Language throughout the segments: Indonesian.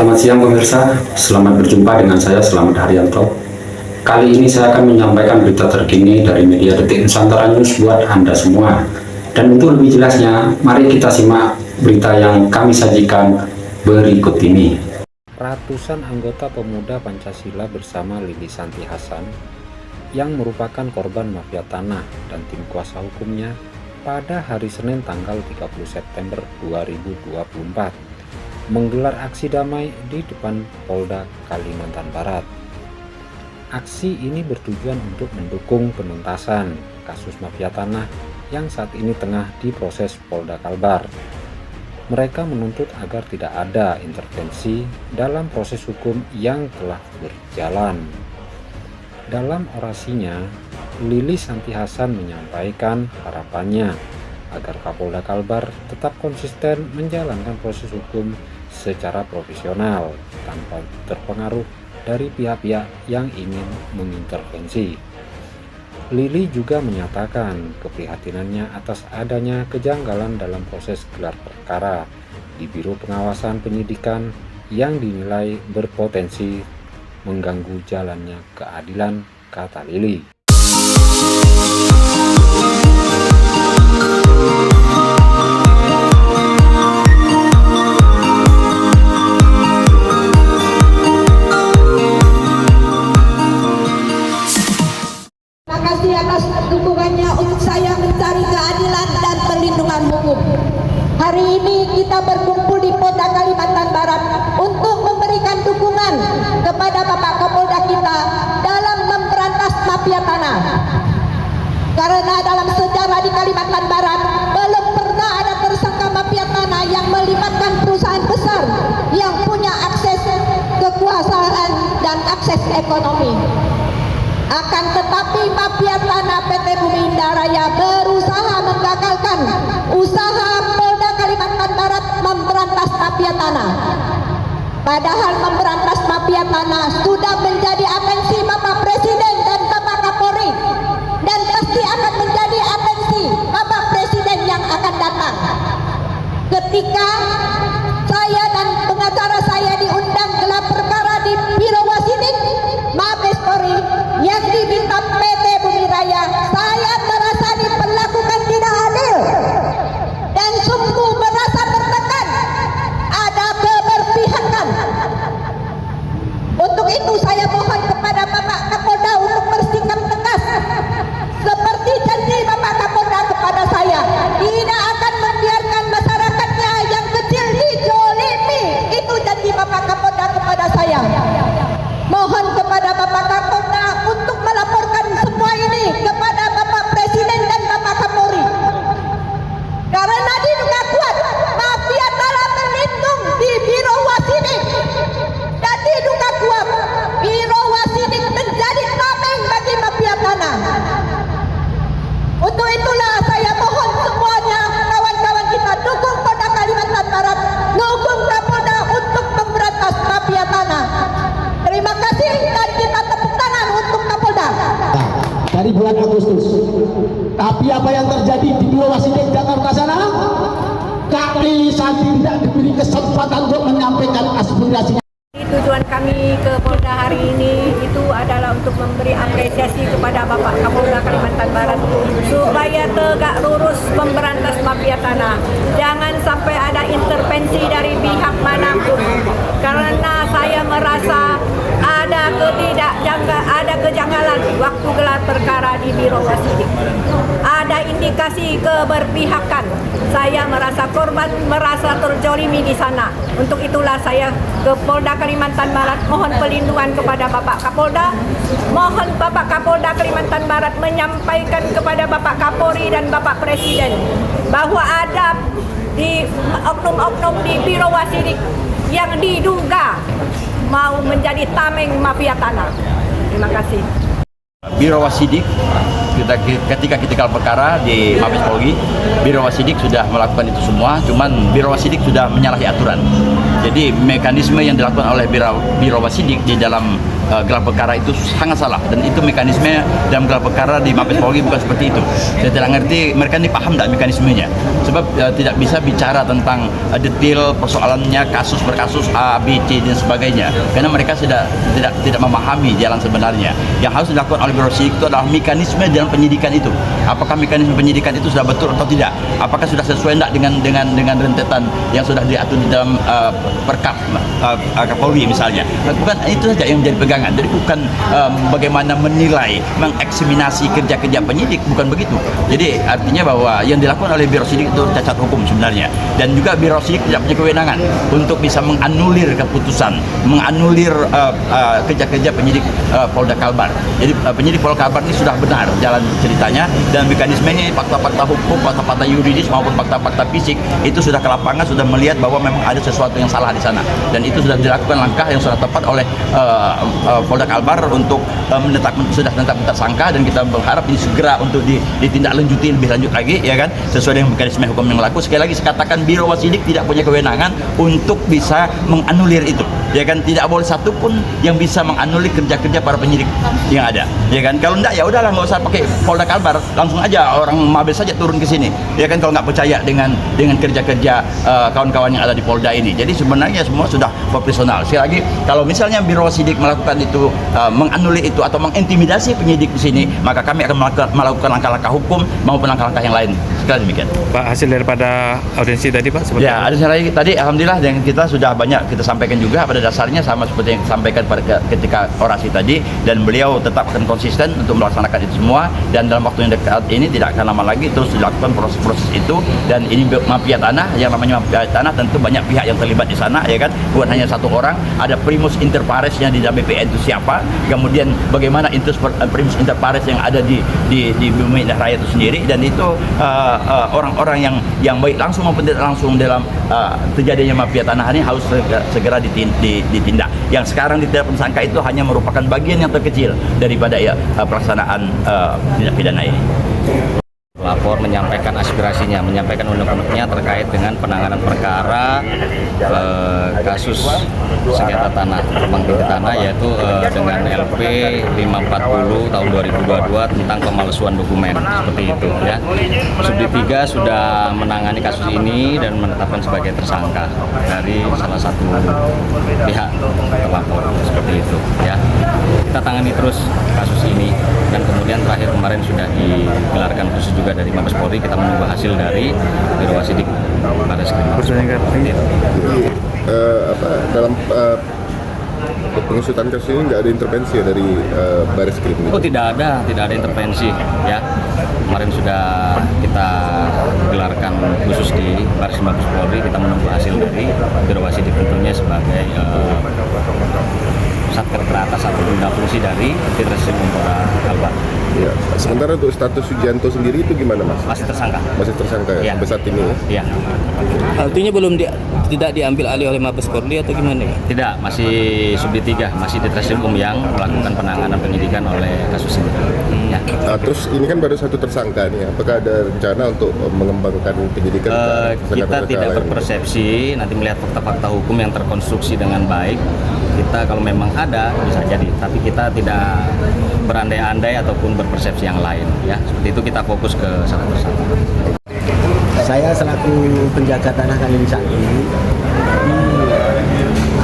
Selamat siang pemirsa, selamat berjumpa dengan saya Selamat Haryanto. Kali ini saya akan menyampaikan berita terkini dari media Detik Nusantara News buat Anda semua. Dan untuk lebih jelasnya, mari kita simak berita yang kami sajikan berikut ini. Ratusan anggota pemuda Pancasila bersama Lili Santi Hasan yang merupakan korban mafia tanah dan tim kuasa hukumnya pada hari Senin tanggal 30 September 2024 menggelar aksi damai di depan Polda Kalimantan Barat. Aksi ini bertujuan untuk mendukung penuntasan kasus mafia tanah yang saat ini tengah diproses Polda Kalbar. Mereka menuntut agar tidak ada intervensi dalam proses hukum yang telah berjalan. Dalam orasinya, Lili Santi Hasan menyampaikan harapannya agar Kapolda Kalbar tetap konsisten menjalankan proses hukum secara profesional tanpa terpengaruh dari pihak-pihak yang ingin mengintervensi. Lili juga menyatakan keprihatinannya atas adanya kejanggalan dalam proses gelar perkara di Biro Pengawasan Penyidikan yang dinilai berpotensi mengganggu jalannya keadilan, kata Lili. Atas dukungannya untuk saya mencari keadilan dan perlindungan hukum. Hari ini kita berkumpul di Polda Kalimantan Barat untuk memberikan dukungan kepada Bapak Kapolda kita dalam memberantas mafia tanah. Karena dalam sejarah di Kalimantan Barat belum pernah ada tersangka mafia tanah yang melibatkan perusahaan besar yang punya akses kekuasaan dan akses ekonomi. Akan tetapi mafia tanah PT Bumi Indah Raya berusaha menggagalkan usaha Polda Kalimantan Barat memberantas mafia tanah. Padahal memberantas mafia tanah sudah menjadi atensi Bapak Presiden dan Bapak Kapolri, dan pasti akan menjadi atensi Bapak Presiden yang akan datang. Ketika saya dan pengacara saya diundang gelar perkara di Biro Wasidik Mabes Polri yang diminta PT Bumi Raya, saya merasa diperlakukan tidak adil dan sungguh merasa tertekan, ada keberpihakan. Untuk itu saya mohon kepada Bapak Kapolda untuk bersikap tegas seperti janji Bapak Kapolda kepada saya, tidak akan membiarkan masyarakatnya yang kecil dijolimi. Itu janji Bapak Kapolda kepada saya. Mohon kepada Bapak Kapolda untuk melaporkan semua ini kepada Bapak Presiden dan Bapak Kapolri. Karena diduga kuat mafia telah berlindung di Biro Wasidik, dan diduga kuat Biro Wasidik menjadi tameng bagi mafia tanah. Untuk itulah saya mohon semuanya kawan-kawan kita dukung Polda Kalimantan Barat, dukung Kapolda untuk memberantas mafia tanah. Terima kasih dan kita tepuk tangan untuk Kapolda. Dari bulan Agustus. Tapi apa yang terjadi di Biro Wasidik Jakarta sana? Kak Lili Santi tidak diberi kesempatan untuk menyampaikan aspirasinya. Tujuan kami ke Polda hari ini itu adalah untuk memberi apresiasi kepada Bapak Kapolda Kalimantan Barat supaya tegak lurus memberantas mafia tanah. Jangan sampai ada intervensi dari pihak manapun. Karena saya merasa ada kejanggalan waktu gelar perkara di Biro Wasidik. Ada indikasi keberpihakan. Saya merasa korban, merasa terzolimi di sana. Untuk itulah saya ke Polda Kalimantan Barat mohon perlindungan kepada Bapak Kapolda. Mohon Bapak Kapolda Kalimantan Barat menyampaikan kepada Bapak Kapolri dan Bapak Presiden bahwa ada di oknum-oknum di Biro Wasidik yang diduga mau menjadi tameng mafia tanah. Terima kasih. Biro Wasidik ketika kita gelar perkara di Mabes Polri, Biro Wasidik sudah melakukan itu semua, cuman Biro Wasidik sudah menyalahi aturan. Jadi mekanisme yang dilakukan oleh Biro Wasidik di dalam gelar perkara itu sangat salah, dan itu mekanisme dalam gelar perkara di Mabes Polri bukan seperti itu. Saya tidak ngerti mereka ini paham tak mekanismenya, sebab tidak bisa bicara tentang detail persoalannya kasus per kasus A, B, C dan sebagainya, karena mereka tidak memahami jalan sebenarnya. Yang harus dilakukan oleh Biro Sidik itu adalah mekanisme dalam penyidikan itu. Apakah mekanisme penyidikan itu sudah betul atau tidak? Apakah sudah sesuai tidak dengan rentetan yang sudah diatur di dalam Perkap Kapolri misalnya? Bukan itu saja yang menjadi pegangan. Jadi bukan bagaimana menilai, mengeksaminasi kerja-kerja penyidik, bukan begitu. Jadi artinya bahwa yang dilakukan oleh Biro Sidik itu cacat hukum sebenarnya, dan juga Biro Sidik tidak punya kewenangan untuk bisa menganulir keputusan, menganulir kerja-kerja penyidik Polda Kalbar. Jadi penyidik Polda Kalbar ini sudah benar jalan ceritanya, dan mekanismenya fakta-fakta hukum, fakta-fakta yuridis maupun fakta-fakta fisik itu sudah ke lapangan, sudah melihat bahwa memang ada sesuatu yang salah di sana, dan itu sudah dilakukan langkah yang sudah tepat oleh Polda Kalbar untuk sudah menetapkan tersangka, dan kita berharap ini segera untuk ditindaklanjuti lebih lanjut lagi, ya kan, sesuai dengan mekanisme hukum yang berlaku. Sekali lagi saya katakan, Biro Wasidik tidak punya kewenangan untuk bisa menganulir itu, ya kan. Tidak boleh satu pun yang bisa menganulir kerja-kerja para penyidik yang ada, ya kan. Kalau enggak, ya udahlah, nggak usah pakai Polda Kalbar, langsung aja orang Mabes saja turun ke sini, ya kan, kalau nggak percaya dengan kerja-kerja kawan-kawan yang ada di Polda ini. Jadi sebenarnya semua sudah profesional. Sekali lagi, kalau misalnya Biro Wasidik melakukan itu, menganulir itu atau mengintimidasi penyidik di sini, maka kami akan melakukan langkah-langkah hukum maupun langkah-langah yang lain. Sekali demikian. Pak, hasil daripada audiensi tadi Pak seperti ya, ada lagi tadi alhamdulillah yang kita sudah banyak kita sampaikan juga, pada dasarnya sama seperti yang disampaikan pada ketika orasi tadi, dan beliau tetap akan konsisten untuk melaksanakan itu semua, dan dalam waktu yang dekat ini tidak akan lama lagi terus dilakukan proses-proses itu. Dan ini mafia tanah, yang namanya mafia tanah tentu banyak pihak yang terlibat di sana, ya kan, bukan hanya satu orang. Ada primus inter pares-nya di dalam BPN itu siapa, kemudian bagaimana primus inter pares yang ada di Bumi Indah Raya itu sendiri, dan itu orang-orang yang baik langsung maupun tidak langsung dalam terjadinya mafia tanah ini harus segera ditindak. Yang sekarang ditetapkan tersangka itu hanya merupakan bagian yang terkecil daripada pelaksanaan tindak pidana ini. Lapor menyampaikan aspirasinya, menyampaikan unek-uneknya terkait dengan penanganan perkara kasus sengketa tanah, terbang tinggi tanah, yaitu dengan LP 540 tahun 2022 tentang pemalsuan dokumen, seperti itu ya. Subdit 3 sudah menangani kasus ini dan menetapkan sebagai tersangka dari salah satu pihak terlapor, seperti itu ya. Kita tangani terus kasus ini, dan kemudian terakhir kemarin sudah digelarkan khusus juga dari Mabes Polri. Kita menunggu hasil dari Biro Wasidik Baris Krim. Dalam pengusutan kasus ini nggak ada intervensi ya dari Baris Krim? Oh, tidak ada intervensi ya. Kemarin sudah kita gelarkan khusus di Baris Mabes Polri. Kita menunggu hasil dari Biro Wasidik tentunya sebagai satker teratas atau benda fungsi dari Ditreskrim Polda Kalbar. Ya. Sementara untuk status Sugianto sendiri itu gimana, Mas? Masih tersangka. Masih tersangka ya, sampai saat ini ya? Iya. Artinya tidak diambil alih oleh Mabes Polri atau gimana ya? Tidak, masih Subdit 3, masih Ditreskrim yang melakukan penanganan penyidikan oleh kasus ini. Ya. Terus ini kan baru satu tersangka nih, apakah ada rencana untuk mengembangkan penyidikan? Kita tidak berpersepsi, nanti melihat fakta-fakta hukum yang terkonstruksi dengan baik. Kita kalau memang ada bisa jadi, tapi kita tidak berandai-andai ataupun berpersepsi yang lain ya. Seperti itu, kita fokus ke satu persatu. Saya selaku penjaga tanah Kalimantan ini,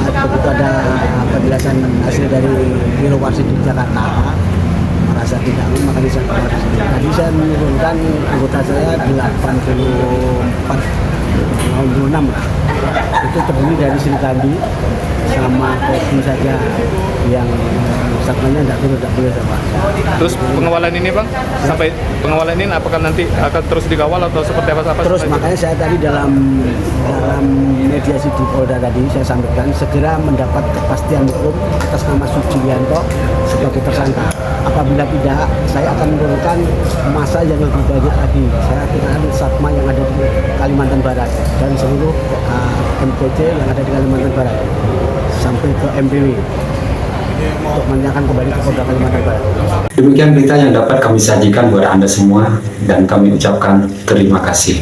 begitu ada penjelasan hasil dari Biro Wasidik Jakarta, merasa tidak aman, makanya saya keluar di sini. Tadi saya menurunkan anggota saya 84 96 lah. Itu terdiri dari Sri Kandi sama Kopi saja yang satpamnya tidak boleh sama. Terus pengawalan ini Bang, sampai pengawalan ini apakah nanti akan terus dikawal atau seperti apa? Terus makanya saya tadi dalam mediasi di Polda tadi saya sampaikan segera mendapat kepastian hukum atas nama Sugianto sebagai tersangka. Apabila tidak, saya akan menurunkan massa yang lebih banyak lagi. Saya akan satma yang ada di Kalimantan Barat dan seluruh MPC yang ada di Kalimantan Barat sampai ke MPW untuk menanyakan kembali ke Polda Kalimantan Barat. Demikian berita yang dapat kami sajikan buat Anda semua, dan kami ucapkan terima kasih.